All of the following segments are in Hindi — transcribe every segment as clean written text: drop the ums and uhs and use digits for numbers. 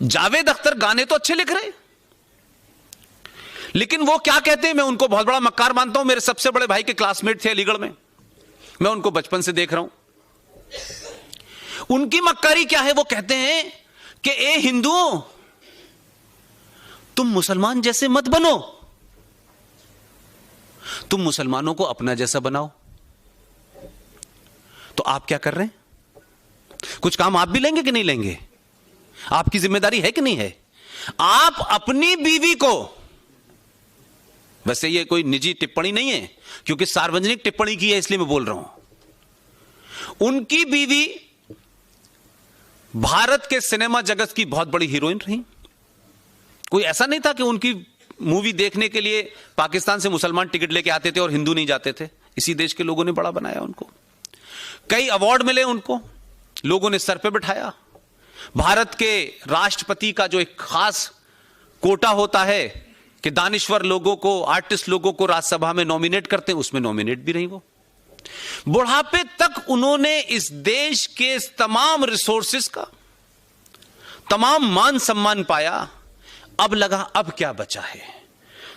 जावेद अख्तर गाने तो अच्छे लिख रहे, लेकिन वो क्या कहते हैं, मैं उनको बहुत बड़ा मक्कार मानता हूं। मेरे सबसे बड़े भाई के क्लासमेट थे अलीगढ़ में, मैं उनको बचपन से देख रहा हूं। उनकी मक्कारी क्या है, वो कहते हैं कि ए हिंदुओं, तुम मुसलमान जैसे मत बनो, तुम मुसलमानों को अपना जैसा बनाओ। तो आप क्या कर रहे हैं? कुछ काम आप भी लेंगे कि नहीं लेंगे? आपकी जिम्मेदारी है कि नहीं है? आप अपनी बीवी को, वैसे ये कोई निजी टिप्पणी नहीं है क्योंकि सार्वजनिक टिप्पणी की है इसलिए मैं बोल रहा हूं, उनकी बीवी भारत के सिनेमा जगत की बहुत बड़ी हीरोइन रही। कोई ऐसा नहीं था कि उनकी मूवी देखने के लिए पाकिस्तान से मुसलमान टिकट लेके आते थे और हिंदू नहीं जाते थे। इसी देश के लोगों ने बड़ा बनाया उनको, कई अवार्ड मिले उनको, लोगों ने सर पे बिठाया। भारत के राष्ट्रपति का जो एक खास कोटा होता है कि दानिश्वर लोगों को, आर्टिस्ट लोगों को राज्यसभा में नॉमिनेट करते हैं, उसमें नॉमिनेट भी रही वो। बुढ़ापे तक उन्होंने इस देश के तमाम रिसोर्सेस का तमाम मान सम्मान पाया। अब लगा अब क्या बचा है,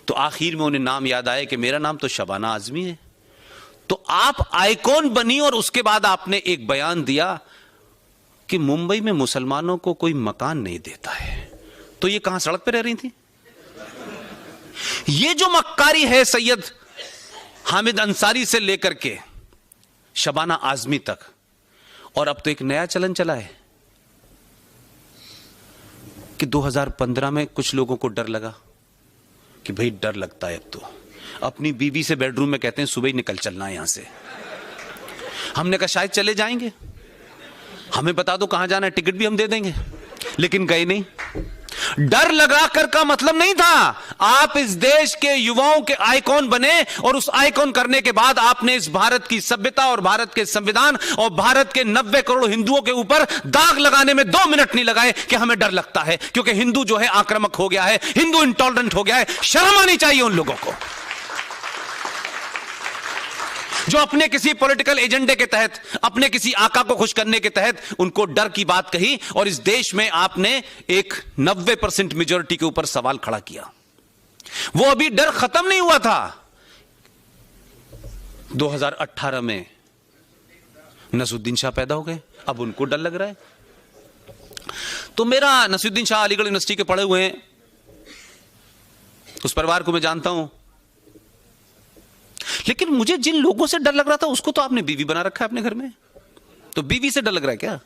तो आखिर में उन्हें नाम याद आया कि मेरा नाम तो शबाना आजमी है। तो आप आइकॉन बनी और उसके बाद आपने एक बयान दिया कि मुंबई में मुसलमानों को कोई मकान नहीं देता है। तो ये कहां, सड़क पे रह रही थी? ये जो मक्कारी है सैयद हामिद अंसारी से लेकर के शबाना आजमी तक, और अब तो एक नया चलन चला है कि 2015 में कुछ लोगों को डर लगा कि भाई डर लगता है अब तो, अपनी बीवी से बेडरूम में कहते हैं सुबह ही निकल चलना है यहां से। हमने कहा शायद चले जाएंगे, हमें बता दो कहां जाना है, टिकट भी हम दे देंगे, लेकिन गए नहीं। डर लगा कर का मतलब नहीं था, आप इस देश के युवाओं के आइकॉन बने और उस आइकॉन करने के बाद आपने इस भारत की सभ्यता और भारत के संविधान और भारत के 90 करोड़ हिंदुओं के ऊपर दाग लगाने में 2 मिनट नहीं लगाए कि हमें डर लगता है क्योंकि हिंदू जो है आक्रामक हो गया है, हिंदू इंटॉलरेंट हो गया है। शर्म आनी चाहिए उन लोगों को जो अपने किसी पॉलिटिकल एजेंडे के तहत, अपने किसी आका को खुश करने के तहत उनको डर की बात कही और इस देश में आपने एक 90% मेजॉरिटी के ऊपर सवाल खड़ा किया। वो अभी डर खत्म नहीं हुआ था। 2018 में नसरुद्दीन शाह पैदा हो गए, अब उनको डर लग रहा है। तो मेरा नसरुद्दीन शाह अलीगढ़ यूनिवर्सिटी के पढ़े हुए हैं, उस परिवार को मैं जानता हूं, लेकिन मुझे जिन लोगों से डर लग रहा था उसको तो आपने बीवी बना रखा है अपने घर में, तो बीवी से डर लग रहा है क्या?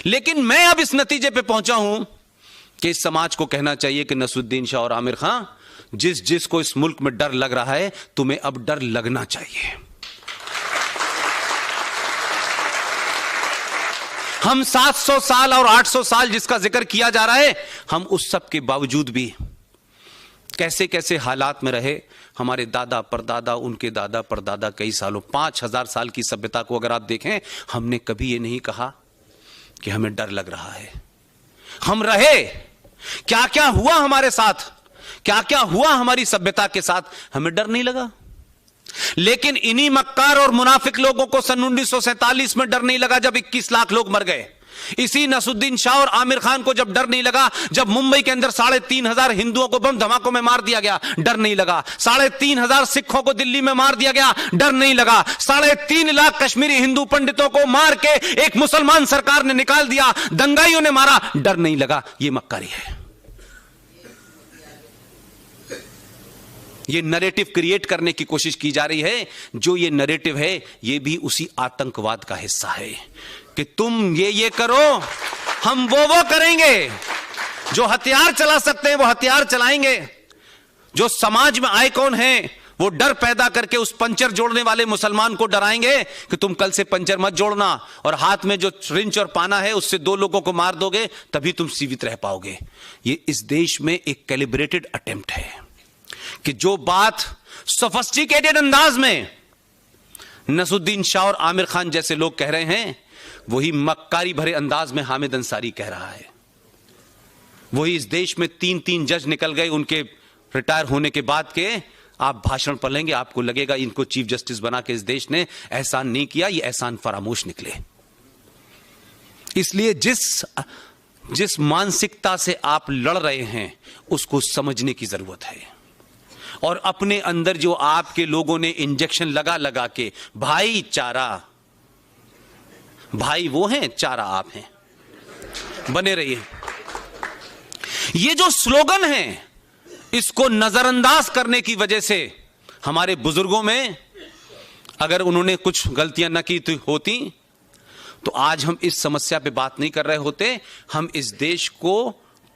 लेकिन मैं अब इस नतीजे पे पहुंचा हूं कि इस समाज को कहना चाहिए कि नसरुद्दीन शाह और आमिर खां, जिस जिस को इस मुल्क में डर लग रहा है, तुम्हें अब डर लगना चाहिए। हम 700 साल और 800 साल जिसका जिक्र किया जा रहा है, हम उस सब के बावजूद भी कैसे कैसे हालात में रहे। हमारे दादा परदादा, उनके दादा परदादा कई सालों, 5000 साल की सभ्यता को अगर आप देखें, हमने कभी ये नहीं कहा कि हमें डर लग रहा है। हम रहे, क्या क्या हुआ हमारे साथ, क्या क्या हुआ हमारी सभ्यता के साथ, हमें डर नहीं लगा। लेकिन इन्हीं मक्कार और मुनाफिक लोगों को सन 1947 में डर नहीं लगा जब 21 लाख लोग मर गए। इसी नसरुद्दीन शाह और आमिर खान को जब डर नहीं लगा जब मुंबई के अंदर 3,500 हिंदुओं को बम धमाकों में मार दिया गया, डर नहीं लगा। 3,500 सिखों को दिल्ली में मार दिया गया, डर नहीं लगा। 3.5 लाख कश्मीरी हिंदू पंडितों को मार के एक मुसलमान सरकार ने निकाल दिया, दंगाइयों ने मारा, डर नहीं लगा। यह मक्कारी है। ये नैरेटिव क्रिएट करने की कोशिश की जा रही है। जो ये नैरेटिव है, ये भी उसी आतंकवाद का हिस्सा है कि तुम ये करो, हम वो करेंगे। जो हथियार चला सकते हैं वो हथियार चलाएंगे। जो समाज में आइकॉन हैं वो डर पैदा करके उस पंचर जोड़ने वाले मुसलमान को डराएंगे कि तुम कल से पंचर मत जोड़ना, और हाथ में जो रिंच और पाना है उससे 2 लोगों को मार दोगे तभी तुम जीवित रह पाओगे। ये इस देश में एक कैलिब्रेटेड अटेम्प्ट है कि जो बात सोफिस्टिकेटेड अंदाज में नसरुद्दीन शाह और आमिर खान जैसे लोग कह रहे हैं, वही मक्कारी भरे अंदाज में हामिद अंसारी कह रहा है। वही इस देश में 3 जज निकल गए उनके रिटायर होने के बाद के। आप भाषण पढ़ेंगे, आपको लगेगा इनको चीफ जस्टिस बना के इस देश ने एहसान नहीं किया, ये एहसान फरामोश निकले। इसलिए जिस जिस मानसिकता से आप लड़ रहे हैं उसको समझने की जरूरत है। और अपने अंदर जो आपके लोगों ने इंजेक्शन लगा लगा के, भाईचारा, भाई वो हैं, चारा आप हैं, बने रहिए। ये जो स्लोगन है इसको नजरअंदाज करने की वजह से हमारे बुजुर्गों में अगर उन्होंने कुछ गलतियां न की होती तो आज हम इस समस्या पे बात नहीं कर रहे होते, हम इस देश को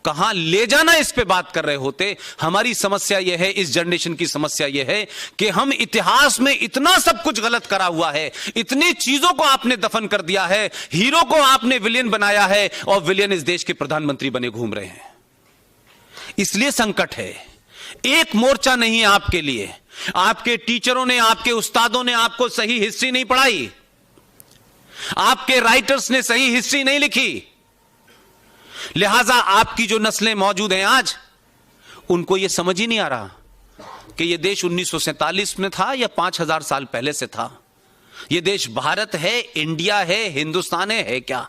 कहां ले जाना इस पे बात कर रहे होते। हमारी समस्या यह है, इस जनरेशन की समस्या यह है कि हम इतिहास में इतना सब कुछ गलत करा हुआ है, इतनी चीजों को आपने दफन कर दिया है, हीरो को आपने विलेन बनाया है और विलेन इस देश के प्रधानमंत्री बने घूम रहे हैं। इसलिए संकट है। एक मोर्चा नहीं है आपके लिए। आपके टीचरों ने, आपके उस्तादों ने आपको सही हिस्ट्री नहीं पढ़ाई, आपके राइटर्स ने सही हिस्ट्री नहीं लिखी, लिहाजा आपकी जो नस्लें मौजूद हैं आज, उनको यह समझ ही नहीं आ रहा कि यह देश 1947 में था या 5000 साल पहले से था। यह देश भारत है, इंडिया है, हिंदुस्तान है क्या?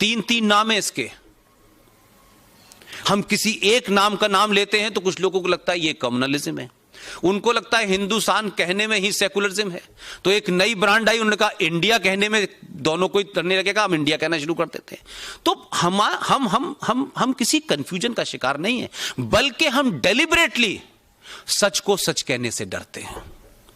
तीन तीन नाम है इसके। हम किसी एक नाम का नाम लेते हैं तो कुछ लोगों को लगता है यह कम्युनलिज्म है, उनको लगता है हिंदुस्तान कहने में ही सेकुलरिज्म है। तो एक नई ब्रांड आई, उन्होंने कहा इंडिया कहने में दोनों को करने लगेगा, हम इंडिया कहना शुरू कर देते हैं। तो हम किसी कंफ्यूजन का शिकार नहीं है, बल्कि हम डेलिबरेटली सच को सच कहने से डरते हैं।